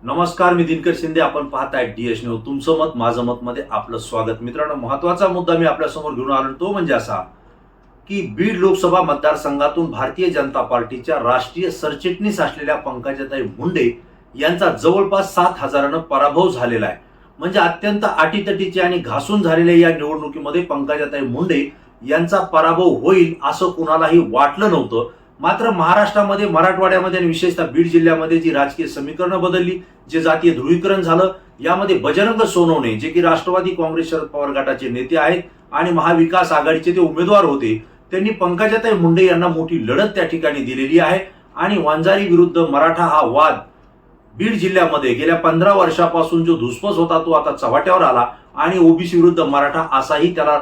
नमस्कार, मी दिनकर शिंदे. आपण पाहताय डीएस न्यूज. तुमचं मत माझं मत मध्ये आपलं स्वागत. मित्रांनो, महत्वाचा मुद्दा मी आपल्या समोर घेऊन आलो, तो म्हणजे असा की बीड लोकसभा मतदारसंघातून भारतीय जनता पार्टीच्या राष्ट्रीय सरचिटणीस असलेल्या पंकजाताई मुंडे यांचा जवळपास 7,000 पराभव झालेला आहे. म्हणजे अत्यंत अटीतटीचे आणि घासून झालेल्या या निवडणुकीमध्ये पंकजाताई मुंडे यांचा पराभव होईल असं कुणालाही वाटलं नव्हतं. मात्र महाराष्ट्रामध्ये, मराठवाड्यामध्ये आणि विशेषतः बीड जिल्ह्यामध्ये जी राजकीय समीकरणं बदलली, जे जातीय ध्रुवीकरण झालं, यामध्ये बजरंग सोनवणे, जे की राष्ट्रवादी काँग्रेस शरद पवार गटाचे नेते आहेत आणि महाविकास आघाडीचे ते उमेदवार होते, त्यांनी पंकजाताई मुंडे यांना मोठी लढत त्या ठिकाणी दिलेली आहे. आणि वंजारी विरुद्ध मराठा हा वाद बीड जिल्ह्यामध्ये गेल्या 15 वर्षापासून जो धुसफूस होता, तो आता चव्हाट्यावर आला आणि ओबीसी विरुद्ध मराठा असाही त्याला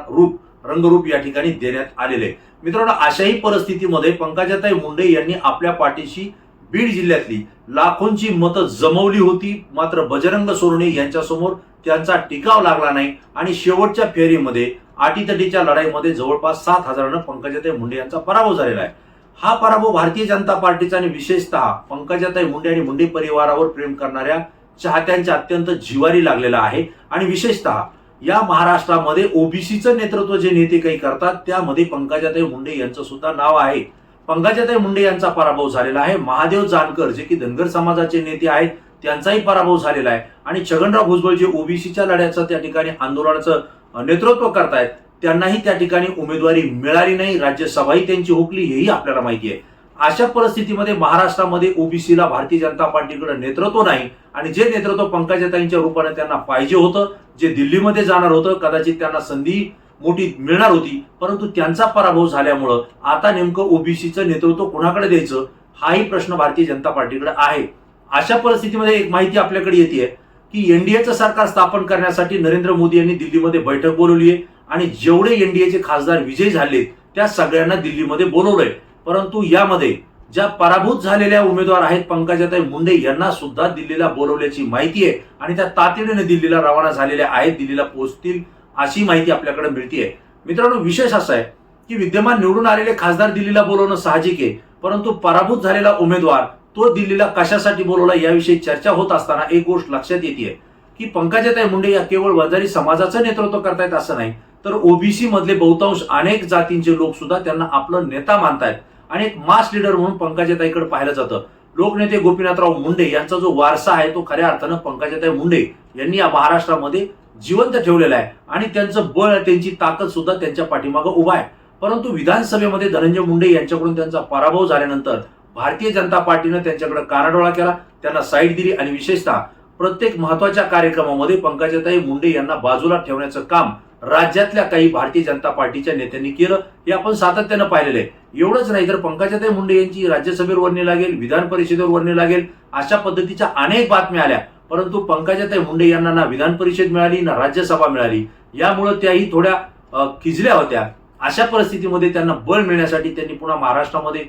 रंगरूप या ठिकाणी देण्यात आलेले. मित्रांनो, अशाही परिस्थितीमध्ये पंकजाताई मुंडे यांनी आपल्या पाठीशी बीड जिल्ह्यातली लाखोंची मतं जमवली होती. मात्र बजरंग सोनवणे यांच्यासमोर त्यांचा टिकाव लागला नाही आणि शेवटच्या फेरीमध्ये अटीतटीच्या लढाईमध्ये जवळपास 7,000 पंकजाताई मुंडे यांचा पराभव झालेला आहे. हा पराभव भारतीय जनता पार्टीचा आणि विशेषतः पंकजाताई मुंडे आणि मुंडे परिवारावर प्रेम करणाऱ्या चाहत्यांच्या अत्यंत जिवारी लागलेला आहे. आणि विशेषतः या महाराष्ट्रामध्ये ओबीसीचं नेतृत्व जे नेते काही करतात, त्यामध्ये पंकजाताई मुंडे यांचं सुद्धा नाव आहे. पंकजाताई मुंडे यांचा पराभव झालेला आहे. महादेव जानकर, जे की धनगर समाजाचे नेते आहेत, त्यांचाही पराभव झालेला आहे. आणि छगनराव भुजबळ, जे ओबीसीच्या लढ्याचं त्या ठिकाणी आंदोलनाचं नेतृत्व करतायत, त्यांनाही त्या ठिकाणी उमेदवारी मिळाली नाही. राज्यसभाही त्यांची हुकली, हेही आपल्याला माहिती आहे. अशा परिस्थितीमध्ये महाराष्ट्रामध्ये ओबीसीला भारतीय जनता पार्टीकडे नेतृत्व नाही आणि जे नेतृत्व पंकजाताईंच्या रूपाने त्यांना पाहिजे होतं, जे दिल्लीमध्ये जाणार होतं, कदाचित त्यांना संधी मोठी मिळणार होती, परंतु त्यांचा पराभव झाल्यामुळं आता नेमकं ओबीसीचं नेतृत्व कोणाकडे द्यायचं, हाही प्रश्न भारतीय जनता पार्टीकडे आहे. अशा परिस्थितीमध्ये एक माहिती आपल्याकडे येते की एनडीएचं सरकार स्थापन करण्यासाठी नरेंद्र मोदी यांनी दिल्लीमध्ये बैठक बोलवली आहे आणि जेवढे एनडीएचे खासदार विजयी झालेत त्या सगळ्यांना दिल्लीमध्ये बोलवलंय. परंतु यामध्ये ज्या पराभूत झालेल्या उमेदवार आहेत पंकजाताई मुंडे यांना सुद्धा दिल्लीला बोलवल्याची माहिती आहे आणि त्या तातडीने दिल्लीला रवाना झालेल्या आहेत, दिल्लीला पोहोचतील अशी माहिती आपल्याकडे मिळते. मित्रांनो, विशेष असं आहे की विद्यमान निवडून आलेले खासदार दिल्लीला बोलवणं साहजिक आहे, परंतु पराभूत झालेला उमेदवार तो दिल्लीला कशासाठी बोलवला याविषयी चर्चा होत असताना एक गोष्ट लक्षात येते की पंकजाताई मुंडे या केवळ वंजारी समाजाचं नेतृत्व करतायत असं नाही, तर ओबीसी मधले बहुतांश अनेक जातींचे लोक सुद्धा त्यांना आपलं नेता मानतायत आणि एक मास लीडर म्हणून पंकजाताईकडे पाहिलं जातं. लोकनेते गोपीनाथराव मुंडे यांचा जो वारसा आहे, तो खऱ्या अर्थानं पंकजाताई मुंडे यांनी या महाराष्ट्रामध्ये जिवंत ठेवलेला आहे आणि त्यांचं बळ, त्यांची ताकद सुद्धा त्यांच्या पाठीमागं उभा आहे. परंतु विधानसभेमध्ये धनंजय मुंडे यांच्याकडून त्यांचा पराभव झाल्यानंतर भारतीय जनता पार्टीनं त्यांच्याकडे कानाडोळा केला, त्यांना साईड दिली आणि विशेषतः प्रत्येक महत्वाच्या कार्यक्रमामध्ये पंकजाताई मुंडे यांना बाजूला ठेवण्याचं काम राज्यातल्या काही भारतीय जनता पार्टीच्या नेत्यांनी केलं, हे आपण सातत्यानं पाहिलेलं आहे. एवढंच नाही तर पंकजाताई मुंडे यांची राज्यसभेवर वर्णी लागेल, विधान परिषदेवर वर्णी लागेल, अशा पद्धतीच्या अनेक बातम्या आल्या, परंतु पंकजाताई मुंडे यांना ना विधान परिषद मिळाली ना राज्यसभा मिळाली. यामुळे त्याही थोड्या खिजल्या होत्या. अशा परिस्थितीमध्ये त्यांना बळ मिळण्यासाठी त्यांनी पुन्हा महाराष्ट्रामध्ये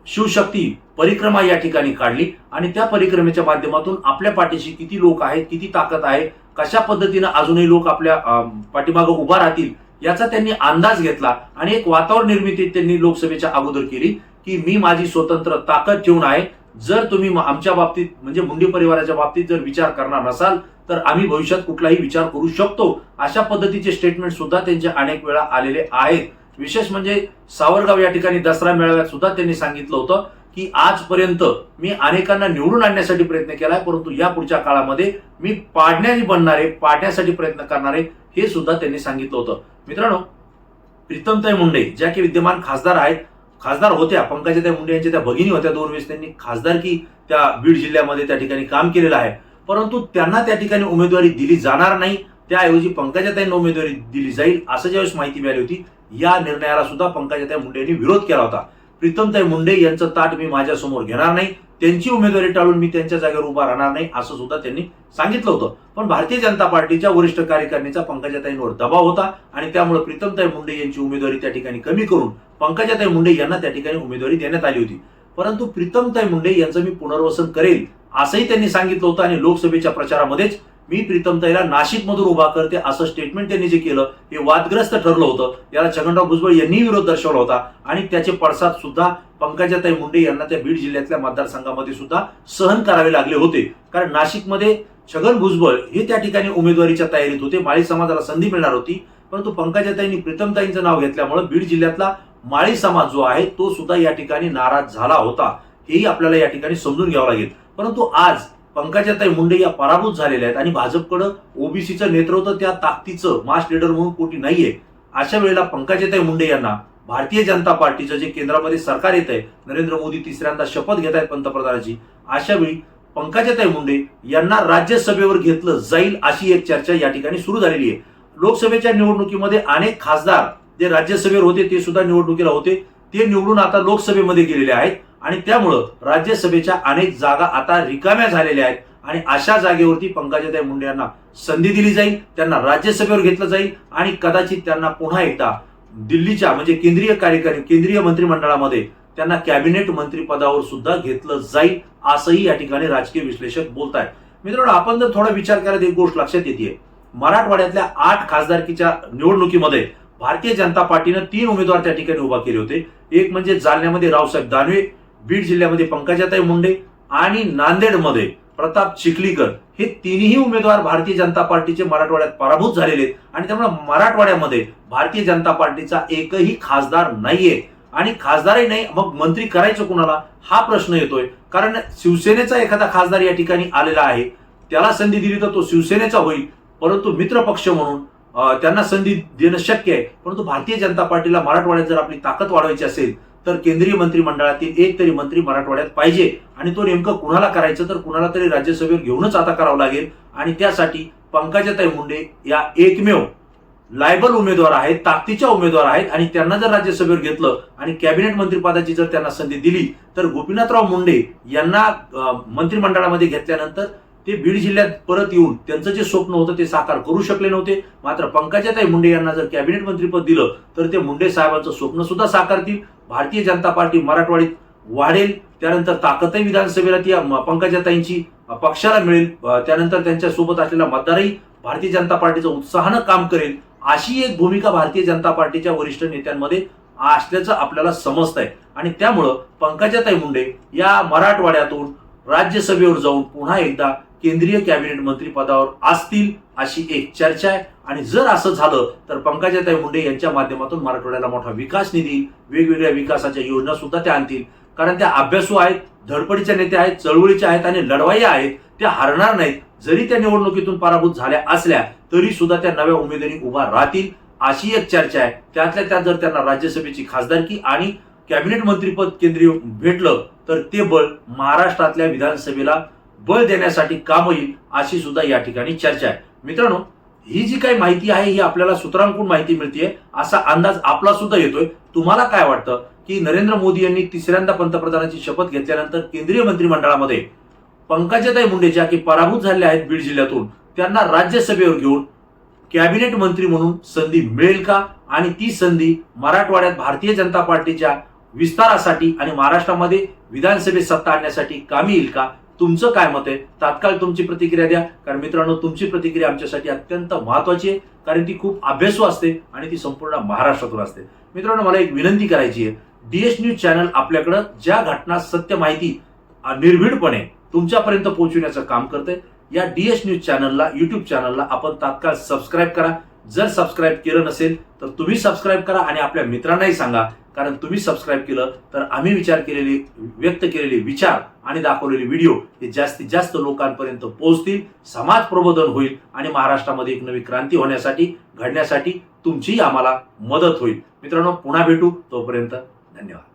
शिवशक्ती परिक्रमा या ठिकाणी काढली आणि त्या परिक्रमेच्या माध्यमातून आपल्या पाठीशी किती लोक आहेत, किती ताकद आहे, कशा पद्धतीनं अजूनही लोक आपल्या पाठीमागं उभा राहतील याचा त्यांनी अंदाज घेतला आणि एक वातावरण निर्मिती त्यांनी लोकसभेच्या अगोदर केली की मी माझी स्वतंत्र ताकद ठेवून आहे. जर तुम्ही आमच्या बाबतीत म्हणजे मुंडे परिवाराच्या बाबतीत जर विचार करणार नसाल तर आम्ही भविष्यात कुठलाही विचार करू शकतो. अशा पद्धतीचे स्टेटमेंट सुद्धा त्यांचे अनेक वेळा आलेले आहेत. विशेष म्हणजे सावरगाव या ठिकाणी दसरा मेळाव्यात सुद्धा त्यांनी सांगितलं होतं की आजपर्यंत मी अनेकांना निवडून आणण्यासाठी प्रयत्न केलाय, परंतु या पुढच्या काळामध्ये मी पाडण्यासाठी प्रयत्न करणारे, हे सुद्धा त्यांनी सांगितलं होतं. मित्रांनो, प्रीतमताई मुंडे ज्या की विद्यमान खासदार होत्या, पंकजाताई मुंडे यांच्या त्या भगिनी होत्या, 2 वेळेस त्यांनी खासदारकी त्या बीड जिल्ह्यामध्ये त्या ठिकाणी काम केलेलं आहे, परंतु त्यांना त्या ठिकाणी उमेदवारी दिली जाणार नाही, त्याऐवजी पंकजाताईंना उमेदवारी दिली जाईल असं ज्यावेळेस माहिती मिळाली होती, या निर्णयाला सुद्धा पंकजाताई मुंडे यांनी विरोध केला होता. प्रीतमताई मुंडे यांचं ताट मी माझ्या समोर घेणार नाही, त्यांची उमेदवारी टाळून मी त्यांच्या जागेवर उभा राहणार नाही असं सुद्धा त्यांनी सांगितलं होतं. पण भारतीय जनता पार्टीच्या वरिष्ठ कार्यकारिणीचा पंकजाताईंवर दबाव होता आणि त्यामुळे प्रीतमताई मुंडे यांची उमेदवारी त्या ठिकाणी कमी करून पंकजाताई मुंडे यांना त्या ठिकाणी उमेदवारी देण्यात आली होती. परंतु प्रीतमताई मुंडे यांचं मी पुनर्वसन करेल असंही त्यांनी सांगितलं होतं आणि लोकसभेच्या प्रचारामध्येच मी प्रीतमताईला नाशिकमधून उभा करते असं स्टेटमेंट त्यांनी जे केलं हे वादग्रस्त ठरलं होतं. याला छगनराव भुजबळ यांनी विरोध दर्शवला होता आणि त्याचे पडसाद सुद्धा पंकजाताई मुंडे यांना त्या बीड जिल्ह्यातल्या मतदारसंघामध्ये सुद्धा सहन करावे लागले होते. कारण नाशिकमध्ये छगन भुजबळ हे त्या ठिकाणी उमेदवारीच्या तयारीत होते. माळी समाजाला संधी मिळणार होती, परंतु पंकजाताईंनी प्रीतमताईंचं नाव घेतल्यामुळे बीड जिल्ह्यातला माळी समाज जो आहे तो सुद्धा या ठिकाणी नाराज झाला होता. हेही आपल्याला या ठिकाणी समजून घ्यावं लागेल. परंतु आज पंकजाताई मुंडे या पराभूत झालेल्या आहेत आणि भाजपकडे ओबीसीचं नेतृत्व त्या ताकदीचं मास लीडर म्हणून कोणी नाहीये. अशा वेळेला पंकजाताई मुंडे यांना भारतीय जनता पार्टीचं जे केंद्रामध्ये सरकार येत आहे, नरेंद्र मोदी तिसऱ्यांदा शपथ घेत आहेत पंतप्रधानाची, अशा वेळी पंकजाताई मुंडे यांना राज्यसभेवर घेतलं जाईल अशी एक चर्चा या ठिकाणी सुरू झालेली आहे. लोकसभेच्या निवडणुकीमध्ये अनेक खासदार जे राज्यसभेवर होते ते सुद्धा निवडणुकीला होते, ते निवडून आता लोकसभेमध्ये गेलेले आहेत आणि त्यामुळं राज्यसभेच्या अनेक जागा आता रिकाम्या झालेल्या आहेत आणि अशा जागेवरती पंकजाताई मुंडे यांना संधी दिली जाईल, त्यांना राज्यसभेवर घेतलं जाईल आणि कदाचित त्यांना पुन्हा एकदा दिल्लीच्या म्हणजे केंद्रीय मंत्रिमंडळामध्ये त्यांना कॅबिनेट मंत्रिपदावर सुद्धा घेतलं जाईल असंही या ठिकाणी राजकीय विश्लेषक बोलत आहेत. मित्रांनो, आपण जर थोडा विचार केला एक गोष्ट लक्षात येते. मराठवाड्यातल्या 8 खासदारकीच्या निवडणुकीमध्ये भारतीय जनता पार्टीनं 3 उमेदवार त्या ठिकाणी उभा केले होते. एक म्हणजे जालन्यामध्ये रावसाहेब दानवे, बीड जिल्ह्यामध्ये पंकजाताई मुंडे आणि नांदेडमध्ये प्रताप चिखलीकर. हे तिन्ही उमेदवार भारतीय जनता पार्टीचे मराठवाड्यात पराभूत झालेले आहेत आणि त्यामुळे मराठवाड्यामध्ये भारतीय जनता पार्टीचा एकही खासदार नाहीये आणि खासदारही नाही, मग मंत्री करायचं कुणाला हा प्रश्न येतोय. कारण शिवसेनेचा एखादा खासदार या ठिकाणी आलेला आहे, त्याला संधी दिली तर तो शिवसेनेचा होईल, परंतु मित्र पक्ष म्हणून त्यांना संधी देणं शक्य आहे. परंतु भारतीय जनता पार्टीला मराठवाड्यात जर आपली ताकद वाढवायची असेल तर केंद्रीय मंत्रिमंडळातील एक तरी मंत्री मराठवाड्यात पाहिजे आणि तो नेमकं कुणाला करायचं तर कुणाला तरी राज्यसभेवर घेऊनच आता करावं लागेल आणि त्यासाठी पंकजाताई मुंडे या एकमेव लायबल उमेदवार आहेत, ताकदीच्या उमेदवार आहेत आणि त्यांना जर राज्यसभेवर घेतलं आणि कॅबिनेट मंत्रिपदाची जर त्यांना संधी दिली तर गोपीनाथराव मुंडे यांना मंत्रिमंडळामध्ये घेतल्यानंतर ते बीड जिल्ह्यात परत येऊन त्यांचं जे स्वप्न होतं ते साकार करू शकले नव्हते. मात्र पंकजाताई मुंडे यांना जर कॅबिनेट मंत्रिपद दिलं तर ते मुंडे साहेबांचं स्वप्न सुद्धा साकारतील. भारतीय जनता पार्टी मराठवाड्यात वाढेल, त्यानंतर ताकदही विधानसभेला ती पंकजाताईंची पक्षाला मिळेल, त्यानंतर त्यांच्या सोबत असलेला मतदारही भारतीय जनता पार्टीचं उत्साहानं काम करेल. अशी एक भूमिका भारतीय जनता पार्टीच्या वरिष्ठ नेत्यांमध्ये असल्याचं आपल्याला समजत आहे आणि त्यामुळं पंकजाताई मुंडे या मराठवाड्यातून राज्यसभेवर जाऊन पुन्हा एकदा केंद्रीय कॅबिनेट मंत्रिपदावर असतील अशी एक चर्चा आहे. आणि जर असं झालं तर पंकजाताई मुंडे यांच्या माध्यमातून मराठवाड्याला मोठा विकास निधी, वेगवेगळ्या विकासाच्या योजना सुद्धा त्या आणतील. कारण त्या अभ्यासू आहेत, धडपडीच्या नेत्या आहेत, चळवळीच्या आहेत आणि लढवाई आहेत, त्या हरणार नाहीत. जरी त्या निवडणुकीतून पराभूत झाल्या असल्या तरी सुद्धा त्या नव्या उमेदवारी उभा राहतील अशी एक चर्चा आहे. त्यातल्या त्यात जर त्यांना राज्यसभेची खासदारकी आणि कॅबिनेट मंत्रिपद केंद्रीय भेटलं तर ते बळ महाराष्ट्रातल्या विधानसभेला बळ देण्यासाठी काम येईल अशी सुद्धा या ठिकाणी चर्चा आहे. मित्रांनो, ही जी काही माहिती आहे ही आपल्याला सूत्रांकडून माहिती मिळते असा अंदाज आपला सुद्धा येतोय. तुम्हाला काय वाटतं की नरेंद्र मोदी यांनी तिसऱ्यांदा पंतप्रधानाची शपथ घेतल्यानंतर केंद्रीय मंत्रिमंडळामध्ये पंकजाताई मुंडे ज्या की पराभूत झालेल्या आहेत बीड जिल्ह्यातून, त्यांना राज्यसभेवर घेऊन कॅबिनेट मंत्री म्हणून संधी मिळेल का आणि ती संधी मराठवाड्यात भारतीय जनता पार्टीच्या विस्तारासाठी आणि महाराष्ट्रामध्ये विधानसभेत सत्ता आणण्यासाठी कामी येईल का? तुमचं काय मत आहे? तात्काळ तुमची प्रतिक्रिया द्या. कारण मित्रांनो, तुमची प्रतिक्रिया आमच्यासाठी अत्यंत महत्वाची आहे, कारण ती खूप अभ्यासू असते आणि ती संपूर्ण महाराष्ट्रातून असते. मित्रांनो, मला एक विनंती करायची आहे, डीएस न्यूज चॅनल आपल्याकडे ज्या घटना, सत्य माहिती निर्भीडपणे तुमच्यापर्यंत पोहोचवण्याचं काम करते. या डीएस न्यूज चॅनलला, युट्यूब चॅनलला आपण तात्काळ सबस्क्राईब करा. जर सबस्क्राईब केलं नसेल तर तुम्ही सबस्क्राईब करा आणि आपल्या मित्रांनाही सांगा. कारण तुम्ही सबस्क्राईब केलं तर आम्ही व्यक्त केलेले विचार आणि दाखवलेले व्हिडिओ हे जास्तीत जास्त लोकांपर्यंत पोहोचतील, समाज प्रबोधन होईल आणि महाराष्ट्रामध्ये एक नवी क्रांती घडण्यासाठी तुमचीही आम्हाला मदत होईल. मित्रांनो, पुन्हा भेटू. तोपर्यंत धन्यवाद.